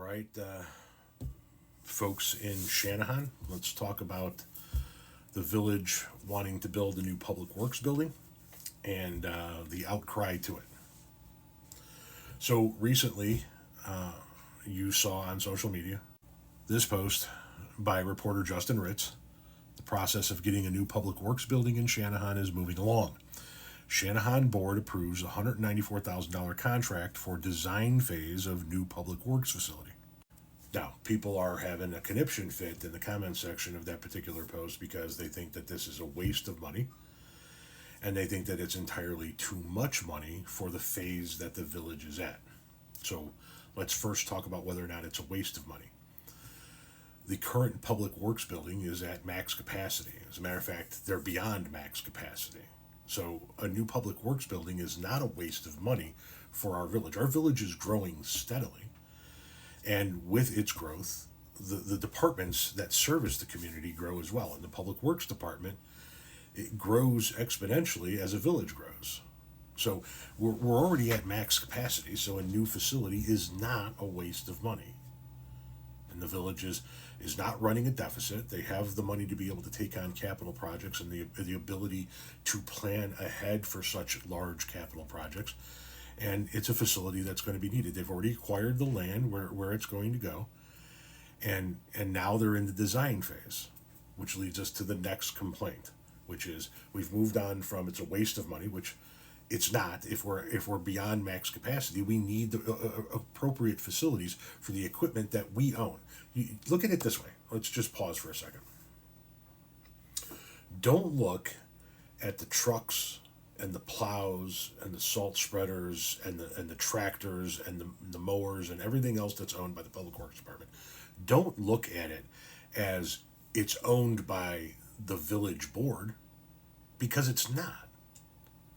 right, folks in Channahon, let's talk about the village wanting to build a new public works building and the outcry to it. So recently, you saw on social media this post by reporter Justin Ritz. The process of getting a new public works building in Channahon is moving along. Channahon Board approves a $194,000 contract for design phase of new public works facility. Now, people are having a conniption fit in the comment section of that particular post because they think that this is a waste of money and they think that it's entirely too much money for the phase that the village is at. So let's first talk about whether or not it's a waste of money. The current public works building is at max capacity. As a matter of fact, they're beyond max capacity. So a new public works building is not a waste of money for our village. Our village is growing steadily. And with its growth, the departments that service the community grow as well. And the public works department, it grows exponentially as a village grows. So we're already at max capacity, so a new facility is not a waste of money. And the village is not running a deficit. They have the money to be able to take on capital projects and the ability to plan ahead for such large capital projects. And it's a facility that's going to be needed. They've already acquired the land where it's going to go. And now they're in the design phase, which leads us to the next complaint, which is we've moved on from it's a waste of money, which it's not. If we're beyond max capacity, we need the appropriate facilities for the equipment that we own. Look at it this way. Let's just pause for a second. Don't look at the trucks and the plows and the salt spreaders and the tractors and the mowers and everything else that's owned by the Public Works Department. Don't look at it as it's owned by the village board, because it's not.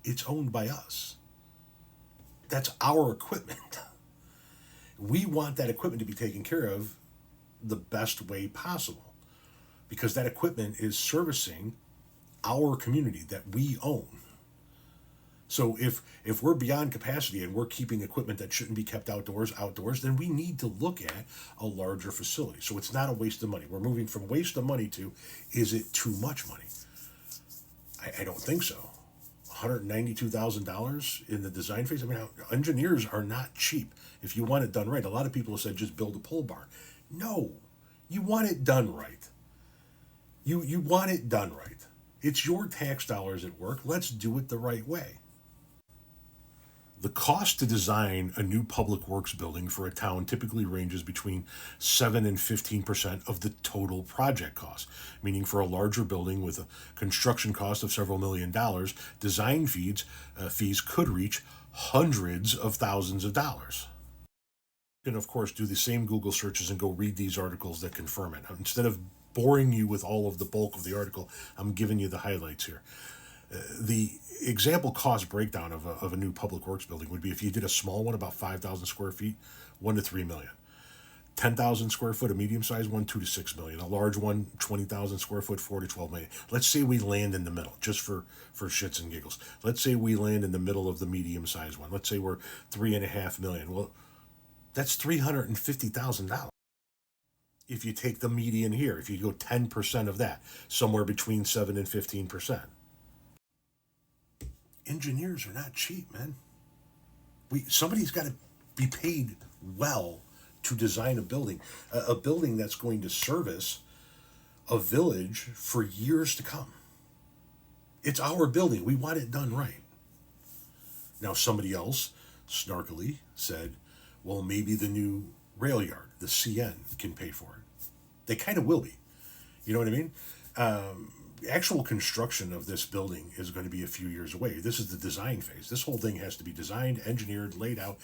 It's owned by us. That's our equipment. We want that equipment to be taken care of the best way possible, because that equipment is servicing our community that we own. So if we're beyond capacity and we're keeping equipment that shouldn't be kept outdoors, then we need to look at a larger facility. So it's not a waste of money. We're moving from waste of money to, is it too much money? I don't think so. $192,000 in the design phase. I mean, engineers are not cheap. If you want it done right, a lot of people have said just build a pole barn. No, you want it done right. You want it done right. It's your tax dollars at work. Let's do it the right way. The cost to design a new public works building for a town typically ranges between 7 and 15% of the total project cost, meaning for a larger building with a construction cost of several $1,000,000, design fees could reach hundreds of thousands of dollars. You can, of course, do the same Google searches and go read these articles that confirm it. Instead of boring you with all of the bulk of the article, I'm giving you the highlights here. The example cost breakdown of a new public works building would be if you did a small one, about 5,000 square feet, 1 to 3 million. 10,000 square foot, a medium sized one, 2 to 6 million. A large one, 20,000 square foot, 4 to 12 million. Let's say we land in the middle, just for shits and giggles. Let's say we land in the middle of the medium sized one. Let's say we're 3.5 million. Well, that's $350,000. If you take the median here, if you go 10% of that, somewhere between 7 and 15%. Engineers are not cheap, man. Somebody's got to be paid well to design a building that's going to service a village for years to come. It's our building. We want it done right. Now, somebody else snarkily said, well, maybe the new rail yard, the CN, can pay for it. They kind of will be. You know what I mean? Actual construction of this building is going to be a few years away. This is the design phase. This whole thing has to be designed, engineered, laid out.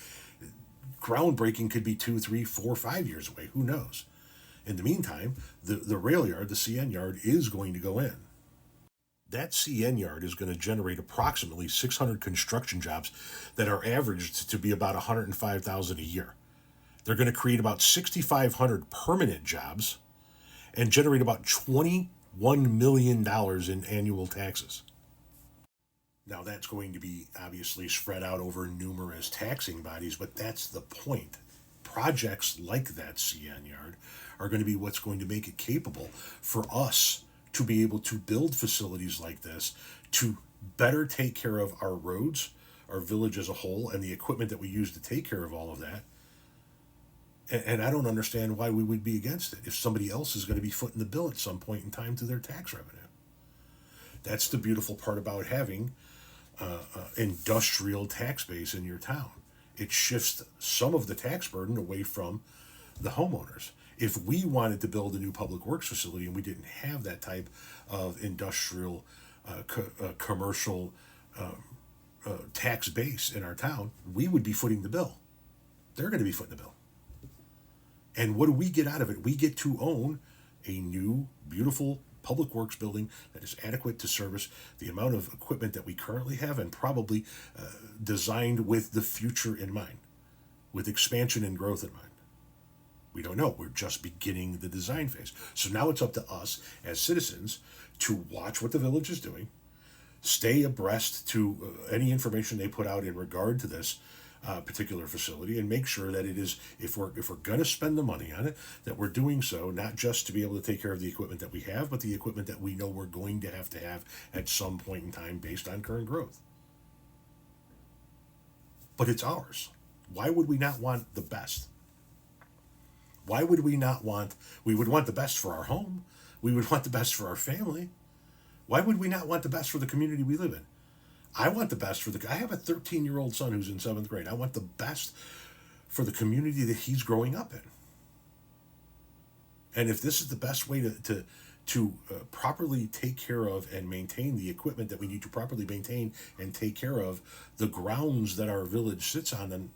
Groundbreaking could be 2, 3, 4, 5 years away. Who knows? In the meantime, the rail yard, the CN yard, is going to go in. That CN yard is going to generate approximately 600 construction jobs that are averaged to be about 105,000 a year. They're going to create about 6,500 permanent jobs and generate about $21 million in annual taxes. Now, that's going to be obviously spread out over numerous taxing bodies, but that's the point. projects like that CN yard are going to be what's going to make it capable for us to be able to build facilities like this to better take care of our roads, our village as a whole, and the equipment that we use to take care of all of that. And I don't understand why we would be against it if somebody else is going to be footing the bill at some point in time to their tax revenue. That's the beautiful part about having industrial tax base in your town. It shifts some of the tax burden away from the homeowners. If we wanted to build a new public works facility and we didn't have that type of industrial, commercial tax base in our town, we would be footing the bill. They're going to be footing the bill. And what do we get out of it? We get to own a new, beautiful public works building that is adequate to service the amount of equipment that we currently have, and probably designed with the future in mind, with expansion and growth in mind. We don't know. We're just beginning the design phase. So now it's up to us as citizens to watch what the village is doing, stay abreast to any information they put out in regard to this particular facility, and make sure that it is, if we're going to spend the money on it, that we're doing so not just to be able to take care of the equipment that we have, but the equipment that we know we're going to have at some point in time based on current growth. But it's ours. Why would we not want the best? Why would we not want, we would want the best for our home. We would want the best for our family. Why would we not want the best for the community we live in? I want the best for I have a 13-year-old son who's in 7th grade. I want the best for the community that he's growing up in. And if this is the best way to properly take care of and maintain the equipment that we need to properly maintain and take care of the grounds that our village sits on, then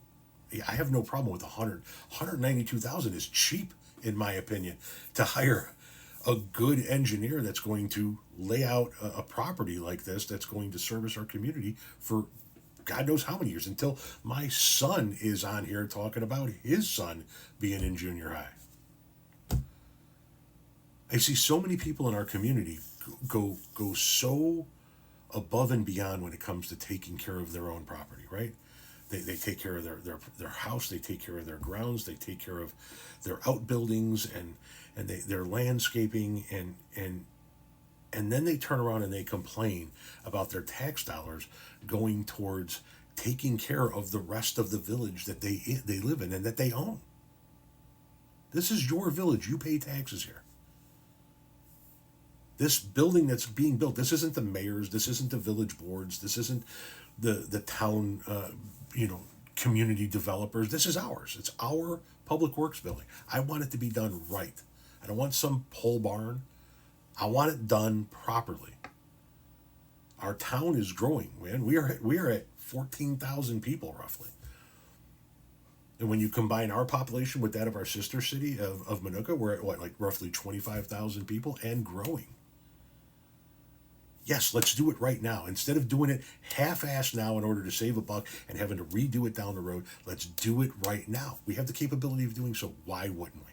I have no problem with $192,000 is cheap, in my opinion, to hire a good engineer that's going to lay out a property like this that's going to service our community for God knows how many years, until my son is on here talking about his son being in junior high. I see so many people in our community go so above and beyond when it comes to taking care of their own property, right? They take care of their house, they take care of their grounds, they take care of their outbuildings and their landscaping, and then they turn around and they complain about their tax dollars going towards taking care of the rest of the village that they live in and that they own. This is your village. You pay taxes here. This building that's being built, this isn't the mayor's, this isn't the village boards, this isn't the town community developers. This is ours. It's our public works building. I want it to be done right. I don't want some pole barn. I want it done properly. Our town is growing, man. We are at 14,000 people roughly. And when you combine our population with that of our sister city of Minooka, we're at roughly 25,000 people and growing. Yes, let's do it right now. Instead of doing it half-assed now in order to save a buck and having to redo it down the road, let's do it right now. We have the capability of doing so. Why wouldn't we?